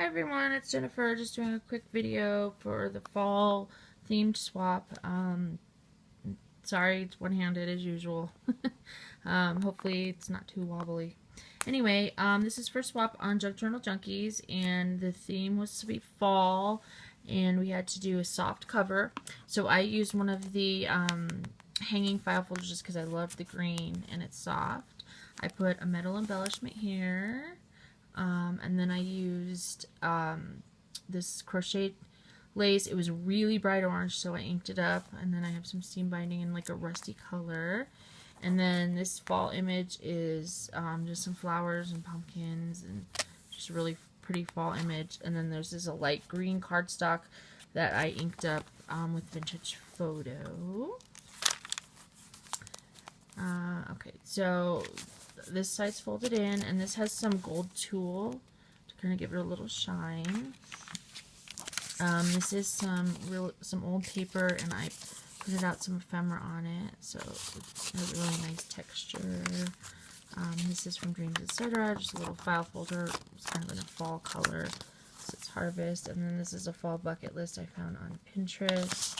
Hi everyone, it's Jennifer, just doing a quick video for the fall themed swap. Sorry, it's one-handed as usual. Hopefully it's not too wobbly. Anyway, this is for swap on Junk Journal Junkies, and the theme was to be fall, and we had to do a soft cover. So I used one of the hanging file folders just because I love the green and it's soft. I put a metal embellishment here. And then I used this crocheted lace. It was really bright orange, so I inked it up. And then I have some seam binding in like a rusty color. And then this fall image is just some flowers and pumpkins and just a really pretty fall image. And then there's this a light green cardstock that I inked up with Vintage Photo. Okay, so this side's folded in, and this has some gold tulle to kind of give it a little shine. This is some old paper, and I printed out some ephemera on it, so it has a really nice texture. This is from DreamzEtc, just a little file folder. It's kind of in a fall color, so it's harvest. And then this is a fall bucket list I found on Pinterest.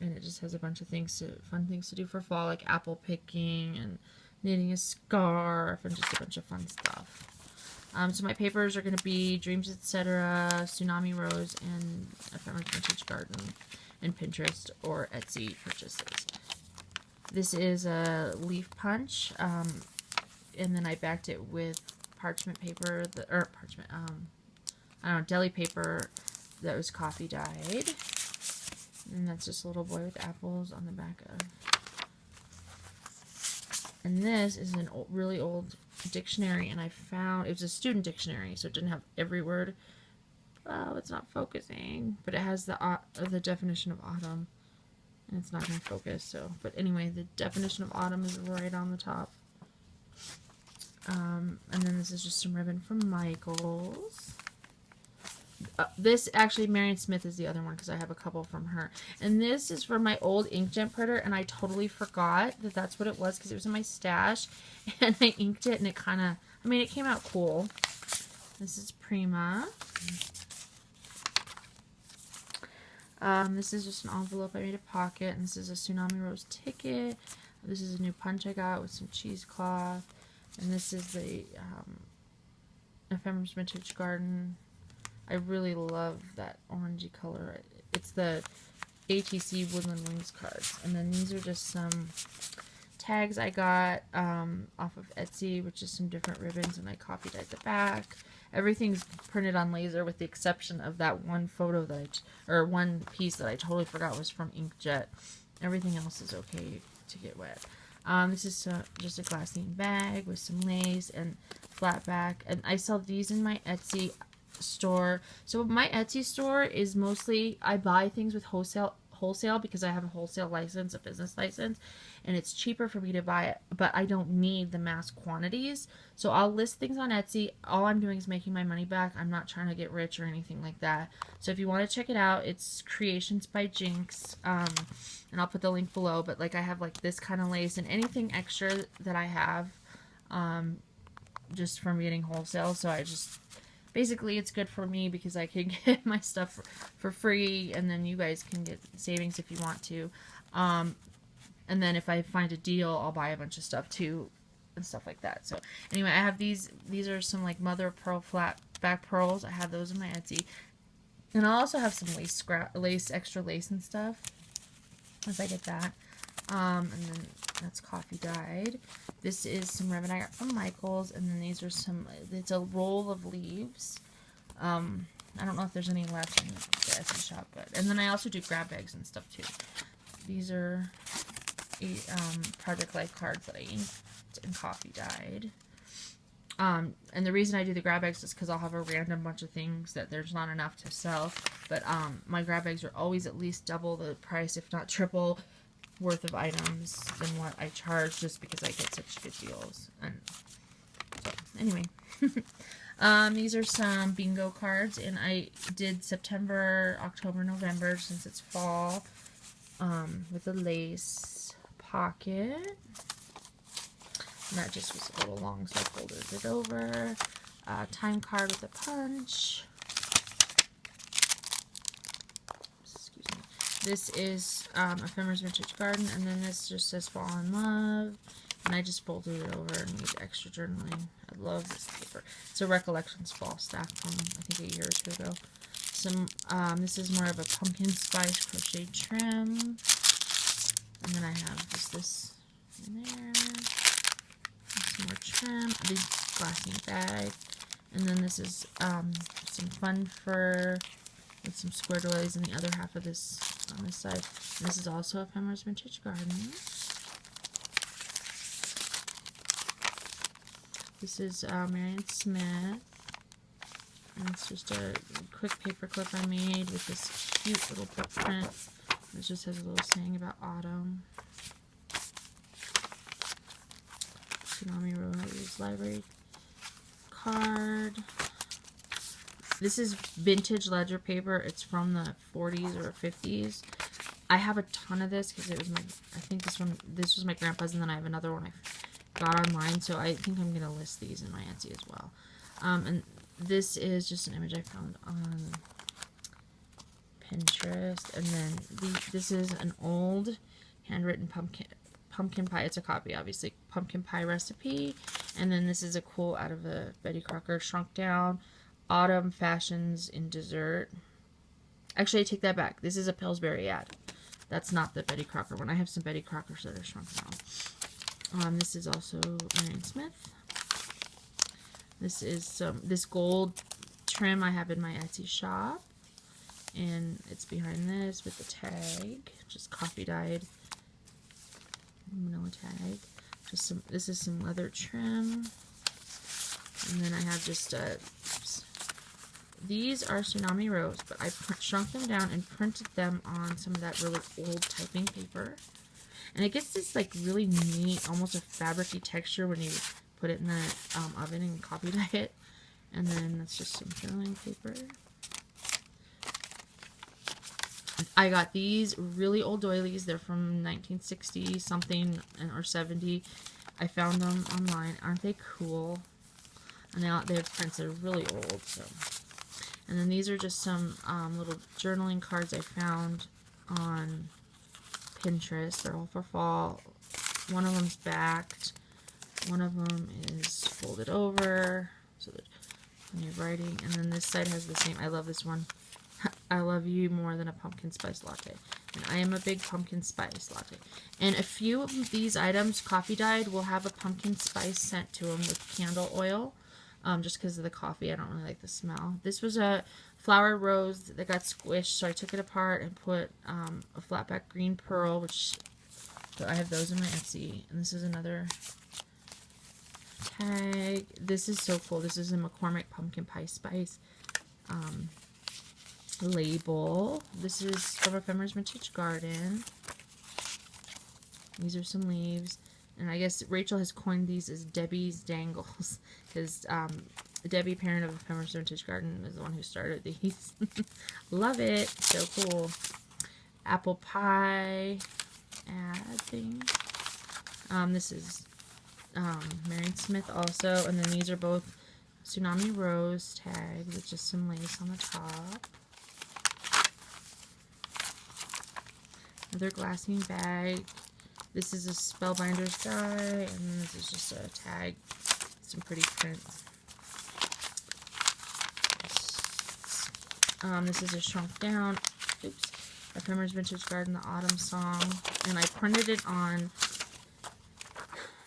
And it just has a bunch of fun things to do for fall, like apple picking and knitting a scarf and just a bunch of fun stuff. So my papers are going to be DreamzEtc, Tsunami Rose, and Ephemera Vintage Garden, and Pinterest or Etsy purchases. This is a leaf punch, and then I backed it with parchment paper, deli paper that was coffee dyed. And that's just a little boy with apples on the back of. And this is a really old dictionary, and I found it was a student dictionary, so it didn't have every word. Oh, it's not focusing, but it has the definition of autumn, and it's not going to focus. So, but anyway, the definition of autumn is right on the top. And then this is just some ribbon from Michaels. This actually, Marion Smith is the other one because I have a couple from her. And this is for my old inkjet printer, and I totally forgot that that's what it was because it was in my stash. And I inked it, and it kind of, I mean, it came out cool. This is Prima. This is just an envelope I made a pocket, and this is a Tsunami Rose ticket. This is a new punch I got with some cheesecloth. And this is the Ephemera Vintage Garden. I really love that orangey color. It's the ATC Woodland Wings cards. And then these are just some tags I got off of Etsy, which is some different ribbons, and I coffee dyed the back. Everything's printed on laser with the exception of that one photo that one piece that I totally forgot was from inkjet. Everything else is okay to get wet. This is just a glassine bag with some lace and flat back. And I sell these in my Etsy store. So my Etsy store is mostly, I buy things with wholesale because I have a wholesale license, a business license, and it's cheaper for me to buy it, but I don't need the mass quantities. So I'll list things on Etsy. All I'm doing is making my money back. I'm not trying to get rich or anything like that. So if you want to check it out, it's Creations by Jinx, and I'll put the link below. But like, I have like this kind of lace and anything extra that I have just from getting wholesale. So I just, basically, it's good for me because I can get my stuff for free, and then you guys can get savings if you want to. And then if I find a deal, I'll buy a bunch of stuff too, and stuff like that. So anyway, I have these. These are some like mother of pearl flat back pearls. I have those in my Etsy, and I'll also have some extra lace and stuff as I get that. And then that's coffee dyed. This is some ribbon I got from Michaels, and then these are some, it's a roll of leaves. I don't know if there's any left in the Etsy shop, but, and then I also do grab bags and stuff too. These are Project Life cards that I inked and coffee dyed. And the reason I do the grab bags is because I'll have a random bunch of things that there's not enough to sell, but my grab bags are always at least double the price, if not triple, worth of items than what I charge, just because I get such good deals. And so anyway, these are some bingo cards, and I did September, October, November since it's fall, with a lace pocket. And that just was a little long, so I folded it over. time card with a punch. Excuse me. This is Ephemera's Vintage Garden, and then this just says Fall in Love. And I just folded it over and made extra journaling. I love this paper. It's a Recollections fall stack from, I think, a year or two ago. This is more of a pumpkin spice crochet trim. And then I have just this in there. Some more trim. A big glassine bag. And then this is some fun fur with some square doilies in the other half of this on this side. And this is also Ephemera's Vintage Garden. This is Marion Smith. And it's just a quick paper clip I made with this cute little book print. It just has a little saying about autumn. Tsunami Rose library card. This is vintage ledger paper. It's from the 40s or 50s. I have a ton of this because it was my, I think this was my grandpa's, and then I have another one I got online, so I think I'm gonna list these in my Etsy as well. And this is just an image I found on Pinterest, and then this is an old handwritten pumpkin pie. It's a copy, obviously. Pumpkin pie recipe, and then this is a quote out of a Betty Crocker shrunk down. Autumn fashions in dessert. Actually, I take that back. This is a Pillsbury ad. That's not the Betty Crocker one. I have some Betty Crockers that are shrunk down. This is also Marion Smith. This is this gold trim I have in my Etsy shop, and it's behind this with the tag, just coffee dyed manila tag. Just some. This is some leather trim, and then I have just these are Tsunami Rose, but I shrunk them down and printed them on some of that really old typing paper. And it gets this like really neat, almost a fabricy texture when you put it in the oven and coffee dye it. And then that's just some journaling paper. I got these really old doilies. They're from 1960 something or 70. I found them online. Aren't they cool? And they have prints that are really old. So. And then these are just some little journaling cards I found on Pinterest. They're all for fall. One of them's backed. One of them is folded over, so that when you're writing. And then this side has the same. I love this one. I love you more than a pumpkin spice latte. And I am a big pumpkin spice latte. And a few of these items, coffee dyed, will have a pumpkin spice scent to them with candle oil. Just because of the coffee, I don't really like the smell. This was a flower rose that got squished, so I took it apart and put a flatback green pearl, which so I have those in my Etsy. And this is another tag. This is so cool. This is a McCormick Pumpkin Pie Spice label. This is from Ephemera's Vintage Garden. These are some leaves. And I guess Rachel has coined these as Debbie's Dangles, because Debbie, parent of Ephemera's Vintage Garden, is the one who started these. Love it. So cool. Apple pie ad thing. This is Marion Smith also. And then these are both Tsunami Rose tags with just some lace on the top. Another glassine bag. This is a Spellbinders die, and this is just a tag, some pretty prints. This is a shrunk down, Ephemera's Vintage Garden, the Autumn Song, and I printed it on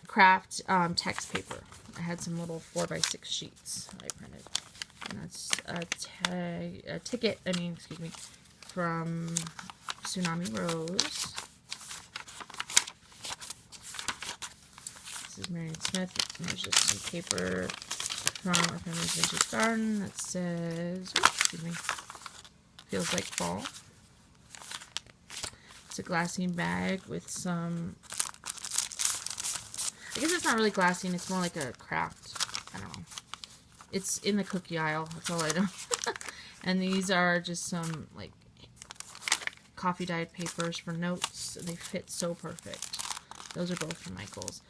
craft text paper. I had some little 4x6 sheets that I printed, and that's a ticket, from Tsunami Rose. This is Marion Smith. And there's just some paper from Ephemera's Vintage Garden that says, feels like fall. It's a glassine bag with some, I guess it's not really glassine, it's more like a craft, I don't know. It's in the cookie aisle, that's all I know. And these are just some, like, coffee dyed papers for notes. They fit so perfect. Those are both from Michael's.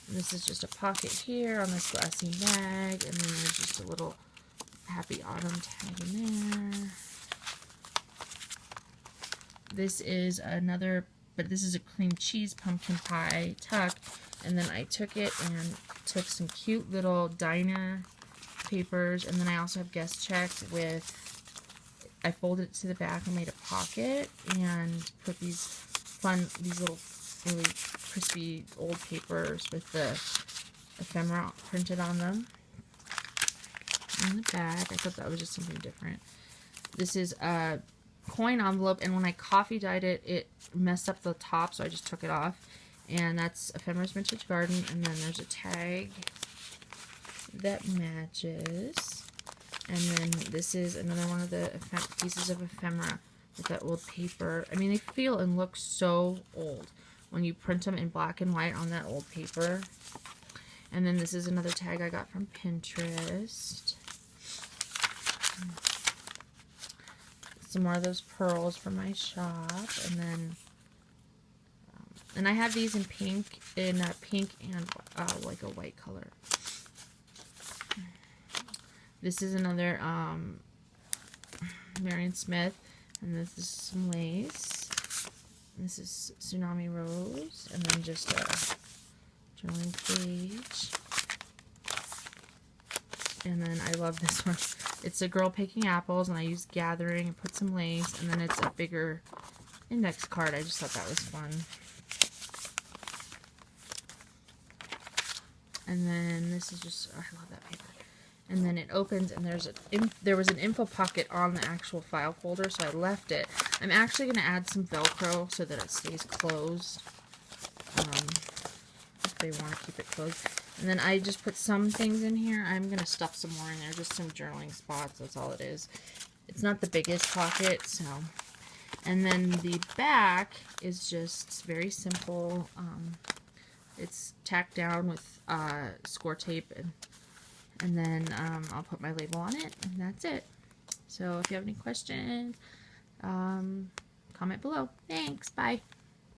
This is just a pocket here on this glassy bag, and then there's just a little Happy Autumn tag in there. This is another, but this is a cream cheese pumpkin pie tuck, and then I took it and took some cute little diner papers, and then I also have guest check with, I folded it to the back and made a pocket and put these little really crispy old papers with the ephemera printed on them in the bag. I thought that was just something different. This is a coin envelope, and when I coffee dyed it, it messed up the top, so I just took it off. And that's Ephemera's Vintage Garden, and then there's a tag that matches. And then this is another one of the pieces of ephemera with that old paper. I mean, they feel and look so old when you print them in black and white on that old paper. And then this is another tag I got from Pinterest. Some more of those pearls from my shop. And then, and I have these in pink, and like a white color. This is another Marion Smith, and this is some lace. This is Tsunami Rose, and then just a journaling page. And then I love this one. It's a girl picking apples, and I used gathering and put some lace, and then it's a bigger index card. I just thought that was fun. And then this is just, oh, I love that paper. And then it opens, and there was an info pocket on the actual file folder, so I left it. I'm actually going to add some Velcro so that it stays closed, if they want to keep it closed. And then I just put some things in here. I'm going to stuff some more in there, just some journaling spots. That's all it is. It's not the biggest pocket, so. And then the back is just very simple. It's tacked down with score tape, and then I'll put my label on it, and that's it. So if you have any questions, comment below. Thanks. Bye.